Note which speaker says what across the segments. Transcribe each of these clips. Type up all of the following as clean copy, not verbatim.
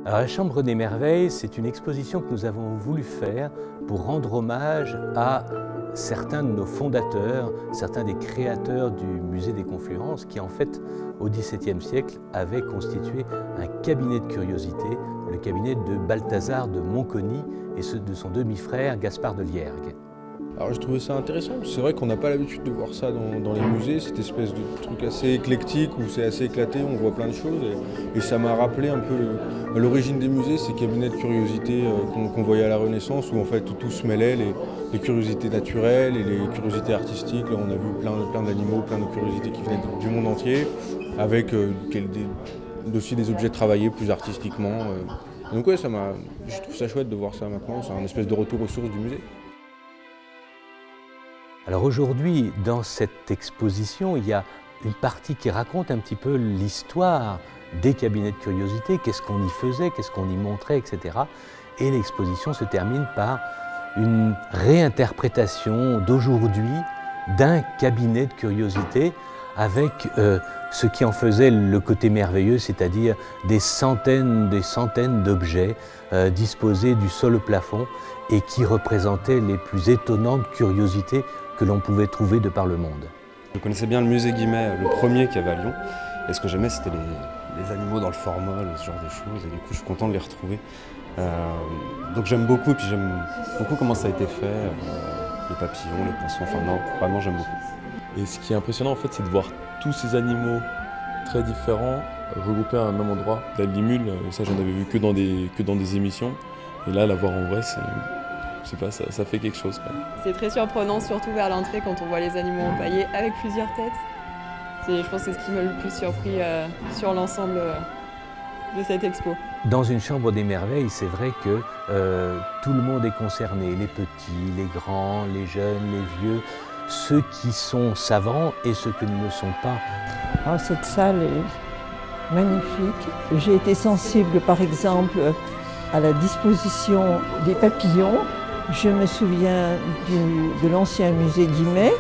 Speaker 1: Alors, la Chambre des Merveilles, c'est une exposition que nous avons voulu faire pour rendre hommage à certains de nos fondateurs, certains des créateurs du musée des Confluences qui, en fait, au XVIIe siècle, avaient constitué un cabinet de curiosités, le cabinet de Balthazar de Montconi et de son demi-frère Gaspard de Liergue.
Speaker 2: Alors je trouvais ça intéressant, c'est vrai qu'on n'a pas l'habitude de voir ça dans les musées, cette espèce de truc assez éclectique où c'est assez éclaté, on voit plein de choses et ça m'a rappelé un peu l'origine des musées, ces cabinets de curiosité qu'on voyait à la Renaissance où en fait tout se mêlait, les curiosités naturelles et les curiosités artistiques. Là on a vu plein d'animaux, plein de curiosités qui venaient du monde entier avec aussi des objets travaillés plus artistiquement. Donc ouais, je trouve ça chouette de voir ça maintenant, c'est un espèce de retour aux sources du musée.
Speaker 1: Alors aujourd'hui, dans cette exposition, il y a une partie qui raconte un petit peu l'histoire des cabinets de curiosité, qu'est-ce qu'on y faisait, qu'est-ce qu'on y montrait, etc. Et l'exposition se termine par une réinterprétation d'aujourd'hui d'un cabinet de curiosité avec ce qui en faisait le côté merveilleux, c'est-à-dire des centaines d'objets disposés du sol au plafond et qui représentaient les plus étonnantes curiosités que l'on pouvait trouver de par le monde.
Speaker 3: Je connaissais bien le musée Guimet, le premier qu'il y avait à Lyon, et ce que j'aimais c'était les animaux dans le formol, ce genre de choses, et du coup je suis content de les retrouver. Donc j'aime beaucoup, et puis j'aime beaucoup comment ça a été fait, les papillons, les poissons, enfin non, vraiment j'aime beaucoup.
Speaker 4: Et ce qui est impressionnant en fait, c'est de voir tous ces animaux très différents regroupés à un même endroit. La limule, ça j'en avais vu que dans des émissions, et là la voir en vrai, je sais pas, ça fait quelque chose.
Speaker 5: C'est très surprenant, surtout vers l'entrée quand on voit les animaux empaillés avec plusieurs têtes. Je pense que c'est ce qui m'a le plus surpris sur l'ensemble de cette expo.
Speaker 1: Dans une chambre des merveilles, c'est vrai que tout le monde est concerné, les petits, les grands, les jeunes, les vieux, ceux qui sont savants et ceux qui ne le sont pas.
Speaker 6: Ah, cette salle est magnifique. J'ai été sensible par exemple à la disposition des papillons. Je me souviens de l'ancien musée Guimet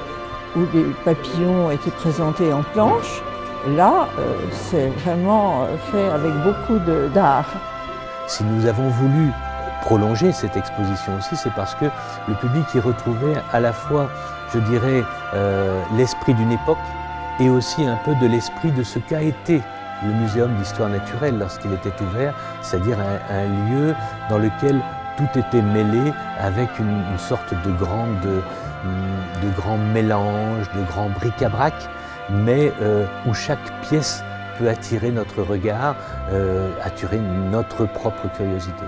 Speaker 6: où les papillons étaient présentés en planche. Là, c'est vraiment fait avec beaucoup d'art.
Speaker 1: Si nous avons voulu prolonger cette exposition aussi, c'est parce que le public y retrouvait à la fois, je dirais, l'esprit d'une époque et aussi un peu de l'esprit de ce qu'a été le Muséum d'histoire naturelle lorsqu'il était ouvert, c'est-à-dire un lieu dans lequel tout était mêlé avec une sorte de grand mélange, de grand bric-à-brac, mais où chaque pièce peut attirer notre regard, attirer notre propre curiosité.